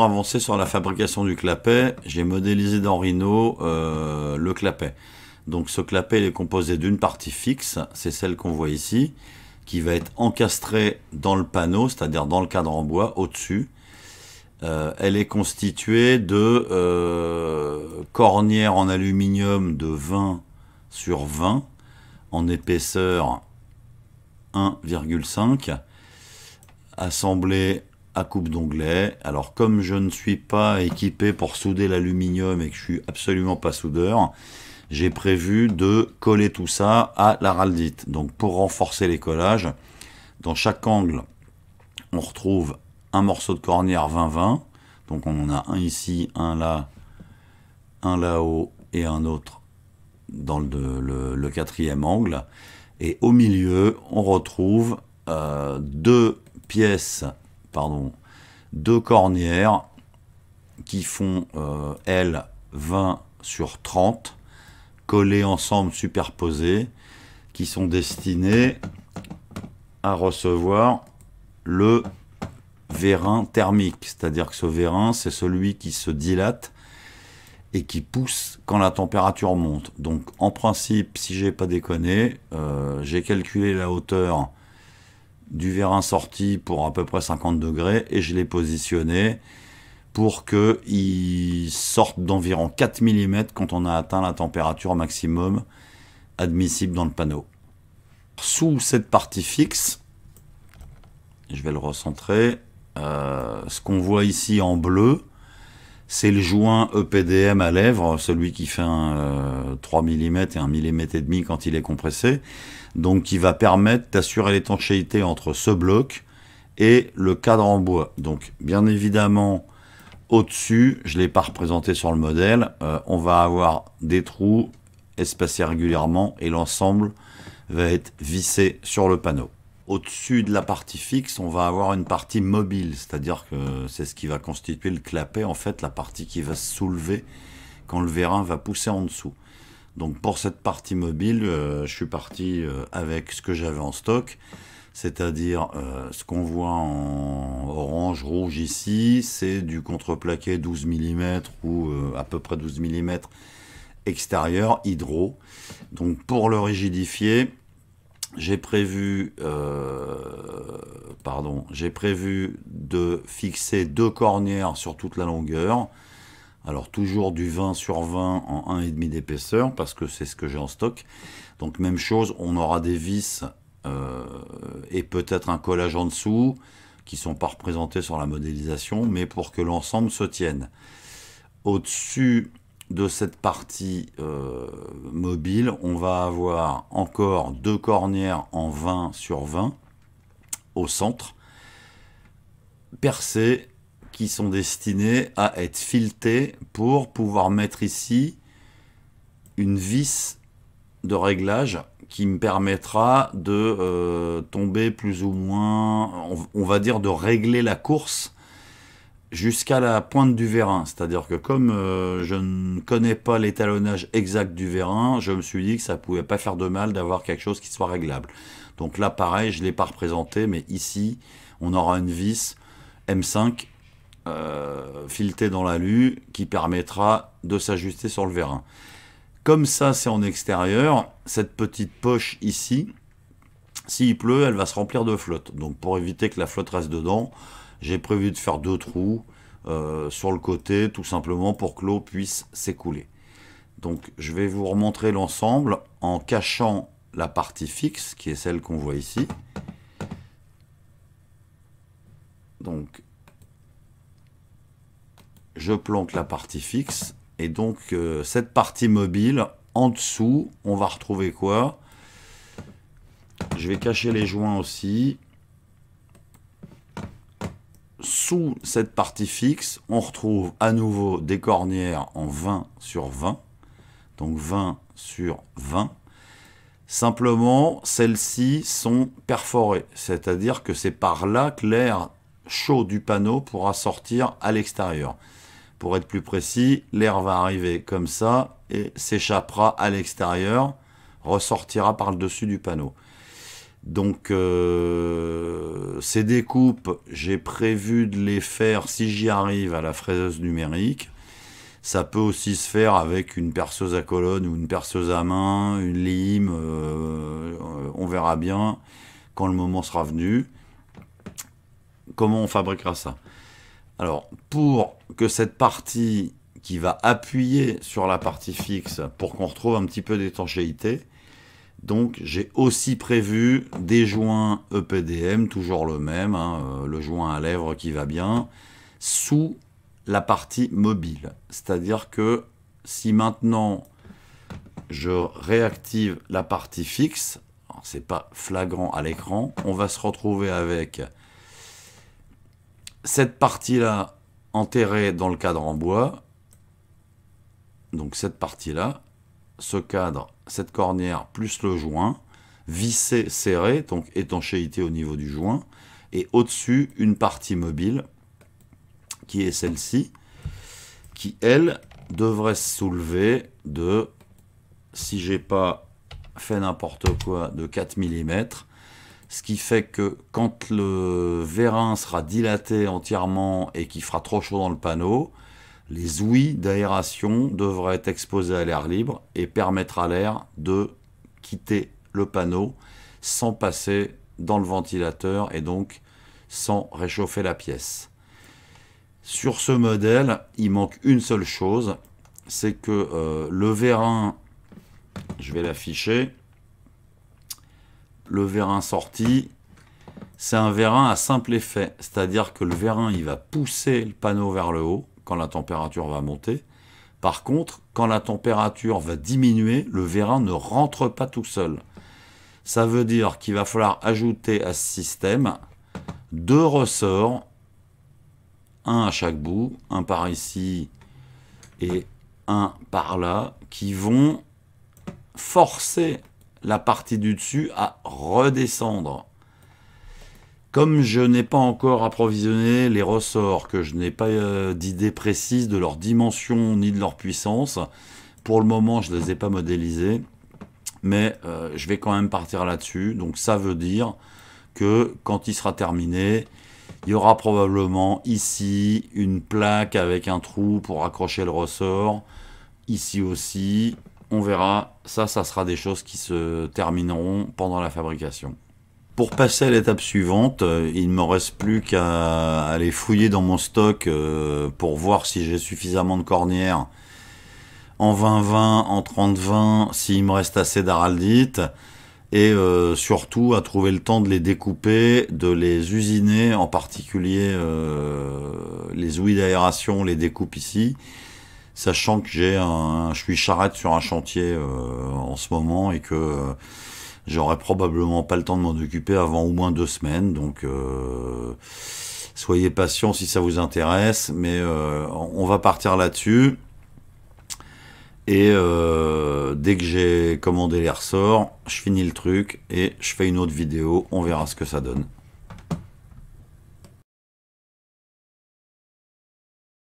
pour avancer sur la fabrication du clapet, j'ai modélisé dans Rhino le clapet. Donc ce clapet il est composé d'une partie fixe, c'est celle qu'on voit ici, qui va être encastrée dans le panneau, c'est-à-dire dans le cadre en bois, au-dessus. Elle est constituée de cornières en aluminium de 20 sur 20, en épaisseur 1,5, assemblée à coupe d'onglet. Alors comme je ne suis pas équipé pour souder l'aluminium et que je suis absolument pas soudeur, j'ai prévu de coller tout ça à l'araldite. Donc pour renforcer les collages, dans chaque angle, on retrouve un morceau de cornière 20-20. Donc on en a un ici, un là, un là-haut et un autre dans le quatrième angle. Et au milieu, on retrouve deux cornières qui font, elles, 20 sur 30, collées ensemble, superposées, qui sont destinées à recevoir le vérin thermique. C'est-à-dire que ce vérin, c'est celui qui se dilate et qui pousse quand la température monte. Donc en principe, si j'ai pas déconné, j'ai calculé la hauteur du vérin sorti pour à peu près 50 degrés et je l'ai positionné pour qu'il sorte d'environ 4 mm quand on a atteint la température maximum admissible dans le panneau. Sous cette partie fixe, je vais le recentrer, ce qu'on voit ici en bleu, c'est le joint EPDM à lèvres, celui qui fait 3 mm et 1,5 mm quand il est compressé, donc qui va permettre d'assurer l'étanchéité entre ce bloc et le cadre en bois. Donc bien évidemment, au-dessus, je ne l'ai pas représenté sur le modèle, on va avoir des trous espacés régulièrement et l'ensemble va être vissé sur le panneau. Au-dessus de la partie fixe, on va avoir une partie mobile, c'est-à-dire que c'est ce qui va constituer le clapet, en fait, la partie qui va se soulever quand le vérin va pousser en dessous. Donc pour cette partie mobile, je suis parti avec ce que j'avais en stock, c'est-à-dire ce qu'on voit en orange, rouge ici, c'est du contreplaqué 12 mm ou à peu près 12 mm extérieur, hydro. Donc pour le rigidifier, j'ai prévu de fixer deux cornières sur toute la longueur. Alors toujours du 20 sur 20 en 1,5 d'épaisseur parce que c'est ce que j'ai en stock. Donc même chose, on aura des vis et peut-être un collage en dessous qui ne sont pas représentés sur la modélisation, mais pour que l'ensemble se tienne. Au-dessus de cette partie mobile, on va avoir encore deux cornières en 20 sur 20 au centre, percées, qui sont destinées à être filetées pour pouvoir mettre ici une vis de réglage qui me permettra de tomber plus ou moins, on va dire de régler la course jusqu'à la pointe du vérin. C'est-à-dire que comme je ne connais pas l'étalonnage exact du vérin, je me suis dit que ça ne pouvait pas faire de mal d'avoir quelque chose qui soit réglable. Donc là, pareil, je ne l'ai pas représenté, mais ici, on aura une vis M5 filetée dans l'alu qui permettra de s'ajuster sur le vérin. Comme ça, c'est en extérieur, cette petite poche ici, s'il pleut, elle va se remplir de flotte. Donc pour éviter que la flotte reste dedans, j'ai prévu de faire deux trous sur le côté, tout simplement pour que l'eau puisse s'écouler. Donc je vais vous remontrer l'ensemble en cachant la partie fixe, qui est celle qu'on voit ici. Donc je planque la partie fixe, et donc cette partie mobile, en dessous, on va retrouver quoi? Je vais cacher les joints aussi. Sous cette partie fixe, on retrouve à nouveau des cornières en 20 sur 20. Donc 20 sur 20. Simplement, celles-ci sont perforées. C'est-à-dire que c'est par là que l'air chaud du panneau pourra sortir à l'extérieur. Pour être plus précis, l'air va arriver comme ça et s'échappera à l'extérieur, ressortira par le dessus du panneau. Donc ces découpes, j'ai prévu de les faire, si j'y arrive, à la fraiseuse numérique. Ça peut aussi se faire avec une perceuse à colonne ou une perceuse à main, une lime, on verra bien quand le moment sera venu. Comment on fabriquera ça? Alors, pour que cette partie qui va appuyer sur la partie fixe, pour qu'on retrouve un petit peu d'étanchéité, donc j'ai aussi prévu des joints EPDM, toujours le même, hein, le joint à lèvres qui va bien, sous la partie mobile. C'est-à-dire que si maintenant je réactive la partie fixe, c'est pas flagrant à l'écran, on va se retrouver avec cette partie-là enterrée dans le cadre en bois. Donc cette partie-là, ce cadre, cette cornière, plus le joint, vissé, serré, donc étanchéité au niveau du joint, et au-dessus, une partie mobile, qui est celle-ci, qui, elle, devrait se soulever de, si j'ai pas fait n'importe quoi, de 4 mm, ce qui fait que quand le vérin sera dilaté entièrement et qu'il fera trop chaud dans le panneau, les ouïes d'aération devraient être exposées à l'air libre et permettre à l'air de quitter le panneau sans passer dans le ventilateur et donc sans réchauffer la pièce. Sur ce modèle, il manque une seule chose, c'est que le vérin, je vais l'afficher, le vérin sorti, c'est un vérin à simple effet, c'est-à-dire que le vérin il va pousser le panneau vers le haut quand la température va monter. Par contre, quand la température va diminuer, le vérin ne rentre pas tout seul. Ça veut dire qu'il va falloir ajouter à ce système 2 ressorts, un à chaque bout, un par ici et un par là, qui vont forcer la partie du dessus à redescendre. Comme je n'ai pas encore approvisionné les ressorts, que je n'ai pas d'idée précise de leur dimension ni de leur puissance, pour le moment je ne les ai pas modélisés, mais je vais quand même partir là-dessus. Donc ça veut dire que quand il sera terminé, il y aura probablement ici une plaque avec un trou pour accrocher le ressort, ici aussi, on verra, ça sera des choses qui se termineront pendant la fabrication. Pour passer à l'étape suivante, il ne me reste plus qu'à aller fouiller dans mon stock pour voir si j'ai suffisamment de cornières en 20-20, en 30-20, s'il me reste assez d'araldite, et surtout à trouver le temps de les découper, de les usiner, en particulier les ouïes d'aération, les découpe ici, sachant que je suis charrette sur un chantier en ce moment et que j'aurai probablement pas le temps de m'en occuper avant au moins 2 semaines, donc soyez patients si ça vous intéresse, mais on va partir là-dessus. Et dès que j'ai commandé les ressorts, je finis le truc et je fais une autre vidéo, on verra ce que ça donne.